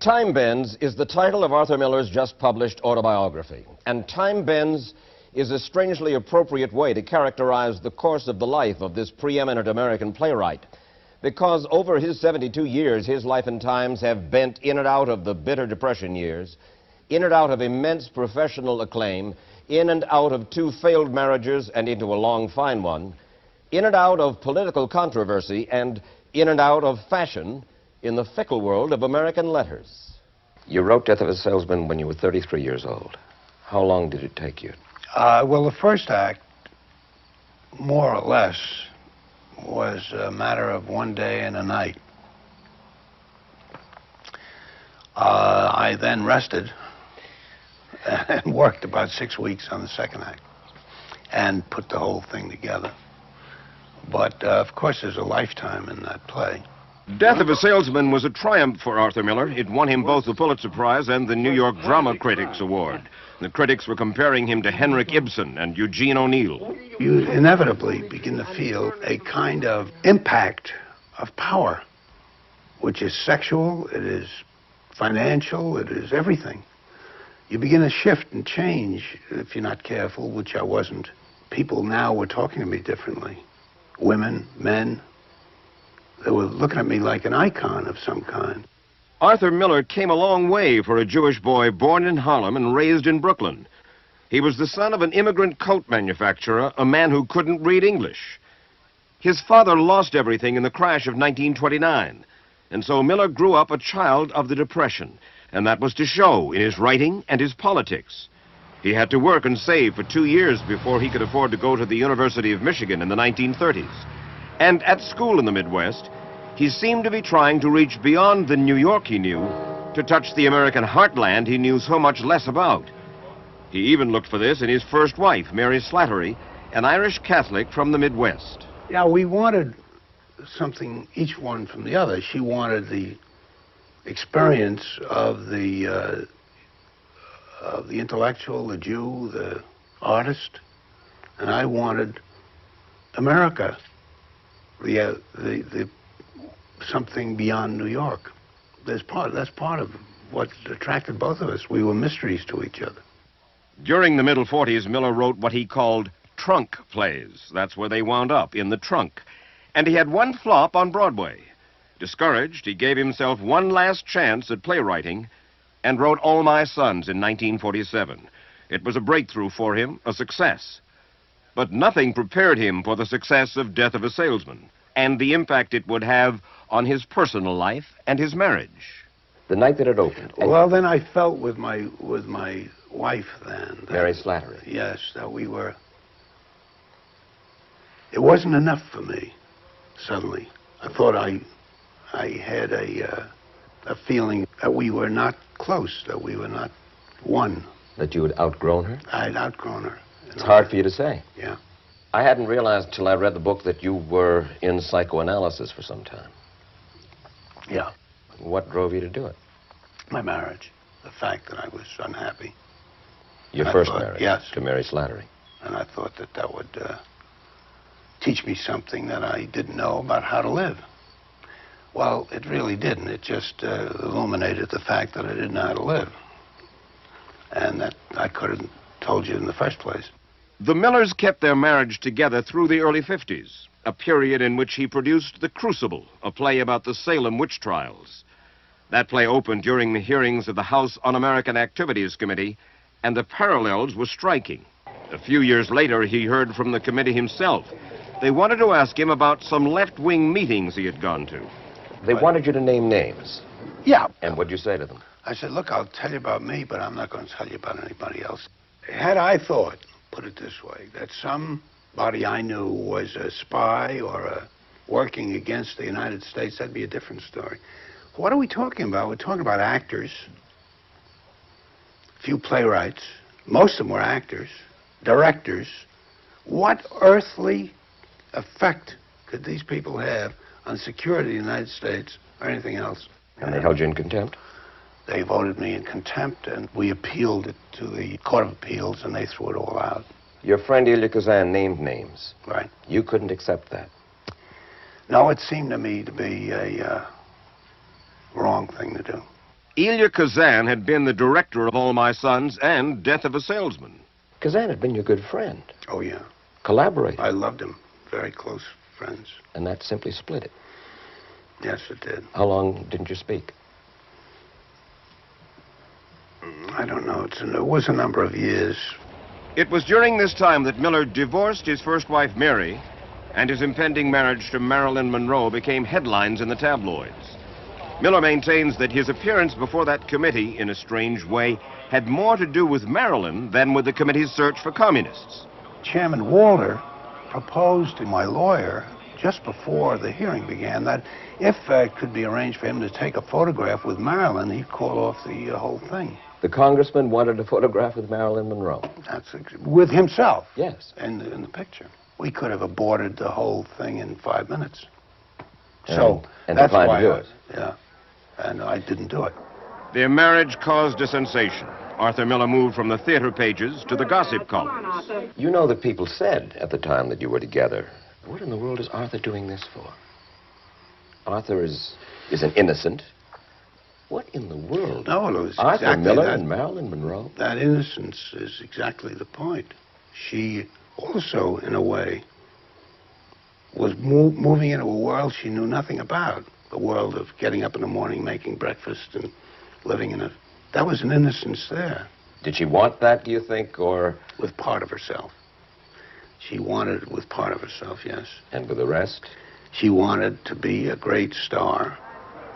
Timebends is the title of Arthur Miller's just published autobiography. And Timebends is a strangely appropriate way to characterize the course of the life of this preeminent American playwright. Because over his 72 years, his life and times have bent in and out of the bitter Depression years, in and out of immense professional acclaim, in and out of 2 failed marriages and into a long, fine one, in and out of political controversy, and in and out of fashion in the fickle world of American letters. You wrote Death of a Salesman when you were 33 years old. How long did it take you? Well, the first act, more or less, was a matter of one day and a night. I then rested and worked about 6 weeks on the second act and put the whole thing together. But, of course, there's a lifetime in that play. Death of a Salesman was a triumph for Arthur Miller. It won him both the Pulitzer Prize and the New York Drama Critics Award. The critics were comparing him to Henrik Ibsen and Eugene O'Neill. You inevitably begin to feel a kind of impact of power, which is sexual, it is financial, it is everything. You begin to shift and change if you're not careful, which I wasn't. People now were talking to me differently. Women, men. They were looking at me like an icon of some kind. Arthur Miller came a long way for a Jewish boy born in Harlem and raised in Brooklyn. He was the son of an immigrant coat manufacturer, a man who couldn't read English. His father lost everything in the crash of 1929, and so Miller grew up a child of the Depression, and that was to show in his writing and his politics. He had to work and save for 2 years before he could afford to go to the University of Michigan in the 1930s. And at school in the Midwest, he seemed to be trying to reach beyond the New York he knew to touch the American heartland he knew so much less about. He even looked for this in his first wife, Mary Slattery, an Irish Catholic from the Midwest. Yeah, we wanted something, each one from the other. She wanted the experience of the intellectual, the Jew, the artist, and I wanted America, the something beyond New York. That's part of what attracted both of us. We were mysteries to each other. During the middle 40s, Miller wrote what he called trunk plays. That's where they wound up, in the trunk. And he had one flop on Broadway. Discouraged, he gave himself one last chance at playwriting and wrote All My Sons in 1947. It was a breakthrough for him, a success. But nothing prepared him for the success of Death of a Salesman and the impact it would have on his personal life and his marriage. The night that it opened. Well, then I felt with my wife then. Mary Slattery. Yes, that we were. It wasn't enough for me. Suddenly, I thought I had a feeling that we were not close, that we were not one. That you had outgrown her? I'd outgrown her. It's hard for you to say. Yeah. I hadn't realized till I read the book that you were in psychoanalysis for some time. Yeah. What drove you to do it? My marriage. The fact that I was unhappy. Your first marriage? Yes. To Mary Slattery. And I thought that would teach me something that I didn't know about how to live. Well, it really didn't. It just illuminated the fact that I didn't know how to live. And that I could have told you in the first place. The Millers kept their marriage together through the early 50s, a period in which he produced The Crucible, a play about the Salem witch trials. That play opened during the hearings of the House Un-American Activities Committee, and the parallels were striking. A few years later, he heard from the committee himself. They wanted to ask him about some left-wing meetings he had gone to. They wanted you to name names. Yeah. And what'd you say to them? I said, look, I'll tell you about me, but I'm not going to tell you about anybody else. Had I thought, put it this way, that somebody I knew was a spy or working against the United States, that'd be a different story. What are we talking about? We're talking about actors, a few playwrights, most of them were actors, directors. What earthly effect could these people have on security of the United States or anything else? And they held you in contempt? They voted me in contempt, and we appealed it to the Court of Appeals, and they threw it all out. Your friend Elia Kazan named names. Right. You couldn't accept that. No, it seemed to me to be a wrong thing to do. Elia Kazan had been the director of All My Sons and Death of a Salesman. Kazan had been your good friend. Oh, yeah. Collaborator. I loved him. Very close friends. And that simply split it. Yes, it did. How long didn't you speak? I don't know. It was a number of years. It was during this time that Miller divorced his first wife, Mary, and his impending marriage to Marilyn Monroe became headlines in the tabloids. Miller maintains that his appearance before that committee, in a strange way, had more to do with Marilyn than with the committee's search for communists. Chairman Walter proposed to my lawyer just before the hearing began that if it could be arranged for him to take a photograph with Marilyn, he'd call off the whole thing. The congressman wanted a photograph with Marilyn Monroe. With himself. Yes. In the picture. We could have aborted the whole thing in 5 minutes. And That's declined why to do it. Yeah. And I didn't do it. Their marriage caused a sensation. Arthur Miller moved from the theater pages to the gossip columns. You know that people said at the time that you were together, what in the world is Arthur doing this for? Arthur is an innocent. What in the world? No, it was Arthur exactly Miller that. and Marilyn Monroe? That innocence is exactly the point. She also, in a way, was moving into a world she knew nothing about. The world of getting up in the morning, making breakfast, and living in a... That was an innocence there. Did she want that, do you think, or... With part of herself. She wanted it with part of herself, yes. And with the rest? She wanted to be a great star.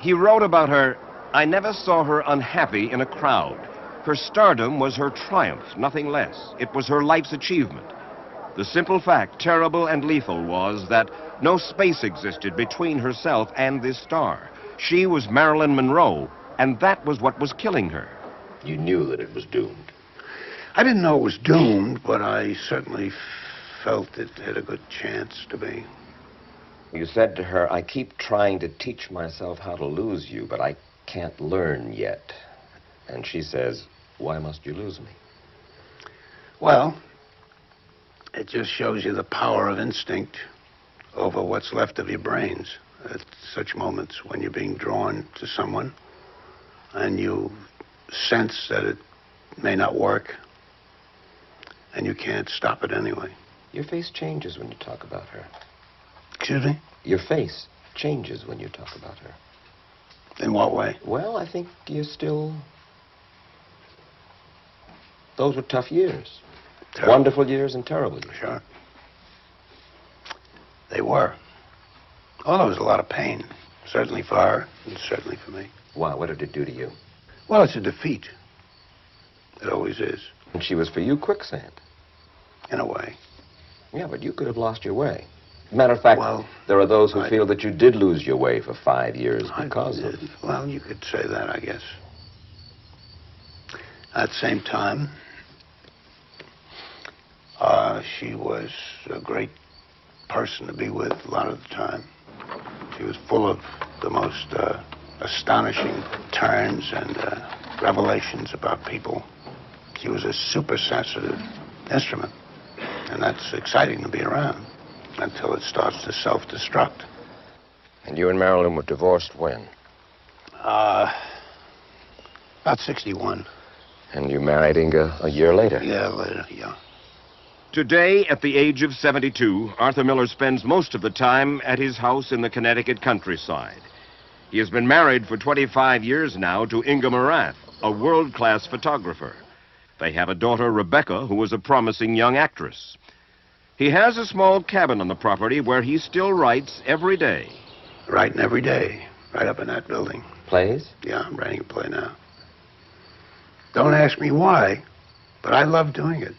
He wrote about her, "I never saw her unhappy in a crowd. Her stardom was her triumph, nothing less. It was her life's achievement. The simple fact, terrible and lethal, was that no space existed between herself and this star. She was Marilyn Monroe, and that was what was killing her." You knew that it was doomed. I didn't know it was doomed, but I certainly felt it had a good chance to be. You said to her, "I keep trying to teach myself how to lose you, but I can't learn yet." And she says, "Why must you lose me?" Well, it just shows you the power of instinct over what's left of your brains at such moments when you're being drawn to someone and you sense that it may not work and you can't stop it anyway. Your face changes when you talk about her. Excuse me? Your face changes when you talk about her. In what way? Well, I think you're still... Those were tough years. Terrible. Wonderful years and terrible years. Sure. They were. Oh, there was a lot of pain. Certainly for her, and certainly for me. Why? What did it do to you? Well, it's a defeat. It always is, And she was for you quicksand. in a way. Yeah, but you could have lost your way. Matter of fact, Well, there are those who feel that you did lose your way for 5 years because of... Well, you could say that, I guess. At the same time, she was a great person to be with a lot of the time. She was full of the most astonishing turns and revelations about people. She was a super sensitive instrument, and that's exciting to be around until it starts to self-destruct. And you and Marilyn were divorced when? About 61. And you married Inga a year later? Yeah, later, yeah. Today, at the age of 72, Arthur Miller spends most of the time at his house in the Connecticut countryside. He has been married for 25 years now to Inga Morath, a world-class photographer. They have a daughter, Rebecca, who is a promising young actress. He has a small cabin on the property where he still writes every day. Writing every day, right up in that building. Plays? Yeah, I'm writing a play now. Don't ask me why, but I love doing it.